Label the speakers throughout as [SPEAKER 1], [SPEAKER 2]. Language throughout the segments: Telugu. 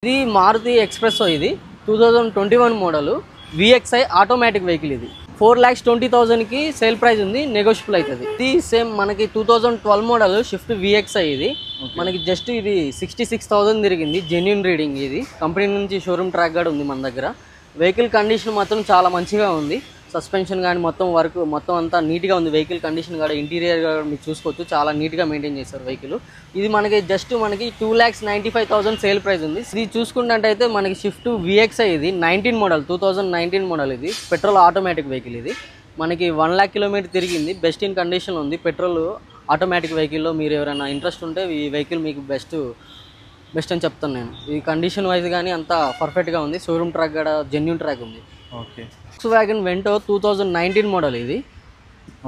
[SPEAKER 1] ఇది మారుతి ఎక్స్ప్రెస్సో ఇది 2021 మోడల్ VXI ఆటోమేటిక్ వెహికల్ ఇది 4,20,000 కి సేల్ ప్రైస్ ఉంది నెగోషియబుల్ అవుతుంది ఇది సేమ్ మనకి 2012 మోడల్ షిఫ్ట్ VXI ఇది మనకి జస్ట్ ఇది 66,000 తిరిగింది జెన్యూన్ రీడింగ్ ఇది కంపెనీ నుంచి షోరూమ్ ట్రాక్ కూడా ఉంది మన దగ్గర వెహికల్ కండిషన్ మాత్రం చాలా మంచిగా ఉంది సస్పెన్షన్ కానీ మొత్తం వర్క్ మొత్తం అంతా నీట్గా ఉంది వెహికల్ కండిషన్ కూడా ఇంటీరియర్ కూడా మీరు చూసుకోవచ్చు చాలా నీట్గా మెయింటైన్ చేస్తారు వెహికల్ ఇది మనకి జస్ట్ మనకి 2,95,000 సేల్ ప్రైస్ ఉంది ఇది చూసుకున్నట్టయితే మనకి షిఫ్ట్ VXI ఇది 19 మోడల్ 2019 మోడల్ ఇది పెట్రోల్ ఆటోమేటిక్ వెహికల్ ఇది మనకి 1 lakh కిలోమీటర్ తిరిగింది బెస్ట్ ఇన్ కండిషన్ ఉంది పెట్రోల్ ఆటోమేటిక్ వెహికల్లో మీరు ఎవరైనా ఇంట్రెస్ట్ ఉంటే ఈ వెహికల్ మీకు బెస్ట్ అని చెప్తాను నేను ఈ కండిషన్ వైజ్ కానీ అంతా పర్ఫెక్ట్గా ఉంది షోరూమ్ ట్రాక్ కూడా జెన్యూన్ ట్రాక్ ఉంది ఓకే Volkswagen Vento 2019 మోడల్ ఇది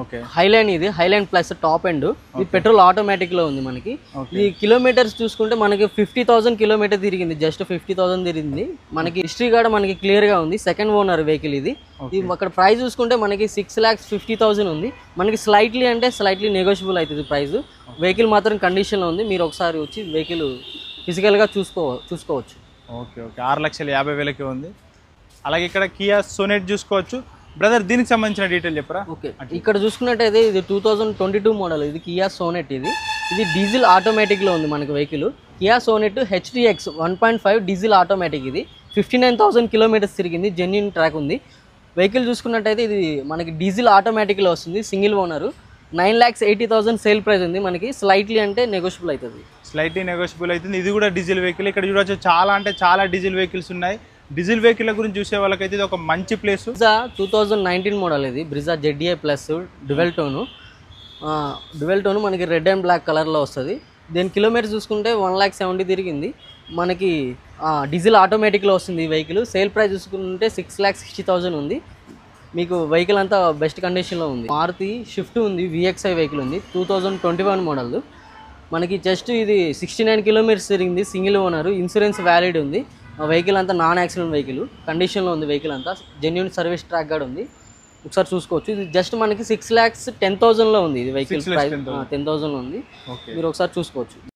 [SPEAKER 1] ఓకే హైలైన్ ఇది హైలైన్ ప్లస్ టాప్ ఎండ్ ఇది పెట్రోల్ ఆటోమేటిక్లో ఉంది మనకి ఈ కిలోమీటర్స్ చూసుకుంటే మనకి 50,000 కిలోమీటర్ తిరిగింది జస్ట్ 50,000 తిరిగింది మనకి హిస్టరీ కూడా మనకి క్లియర్గా ఉంది సెకండ్ ఓనర్ వెహికల్ ఇది అక్కడ ప్రైస్ చూసుకుంటే మనకి 6,50,000 ఉంది మనకి స్లైట్లీ నెగోషియబుల్ అవుతుంది ప్రైస్ వెహికల్ మాత్రం కండిషన్లో ఉంది మీరు ఒకసారి వచ్చి వెహికల్ ఫిజికల్గా చూసుకోవచ్చు
[SPEAKER 2] ఓకే ఓకే 6,50,000 ఉంది అలాగే ఇక్కడ కియా సోనెట్ చూసుకోవచ్చు బ్రదర్ దీనికి సంబంధించిన డీటెయిల్ చెప్పరా
[SPEAKER 1] ఓకే ఇక్కడ చూసుకున్నట్టయితే ఇది 2022 మోడల్ ఇది కియా సోనెట్ ఇది డీజిల్ ఆటోమేటిక్లో ఉంది మనకి vehicle Kia Sonet HDX 1.5 diesel automatic ఇది 59,000 కిలోమీటర్స్ తిరిగింది జెన్యూన్ ట్రాక్ ఉంది వెహికల్ చూసుకున్నట్టయితే ఇది మనకి డీజిల్ ఆటోమేటిక్లో వస్తుంది సింగిల్ ఓనరు 9,80,000 సేల్ ప్రైస్ ఉంది మనకి స్లైట్లీ నెగోషియబుల్ అవుతుంది
[SPEAKER 2] ఇది కూడా డీజిల్ వెహికల్ ఇక్కడ చూడవచ్చు చాలా డీజిల్ వెహికల్స్ ఉన్నాయి డీజిల్ వెహికల్ గురించి చూసే వాళ్ళకైతే ఇది ఒక మంచి ప్లేస్
[SPEAKER 1] బ్రిజా 2019 మోడల్ ఇది Brezza ZDI plus dual tone మనకి రెడ్ అండ్ బ్లాక్ కలర్లో వస్తుంది దీని కిలోమీటర్ చూసుకుంటే 1,70,000 తిరిగింది మనకి డీజిల్ ఆటోమేటిక్లో వస్తుంది ఈ వెహికల్ సేల్ ప్రైస్ చూసుకుంటే 6,60,000 ఉంది మీకు వెహికల్ అంతా బెస్ట్ కండిషన్లో ఉంది మారుతి షిఫ్ట్ ఉంది VXI వెహికల్ ఉంది 2021 మోడల్ మనకి జస్ట్ ఇది 69 కిలోమీటర్స్ తిరిగింది సింగిల్ ఓనర్ ఇన్సూరెన్స్ వ్యాలిడ్ ఉంది వెహికల్ అంతా నాన్ యాక్సిడెంట్ వెహికల్ కండిషన్లో ఉంది వెహికల్ అంతా జెన్యూన్ సర్వీస్ ట్రాక్ కూడా ఉంది ఒకసారి చూసుకోవచ్చు ఇది జస్ట్ మనకి 6,10,000 ఉంది ఇది వెహికల్ ప్రైస్ 10,000 ఉంది మీరు ఒకసారి చూసుకోవచ్చు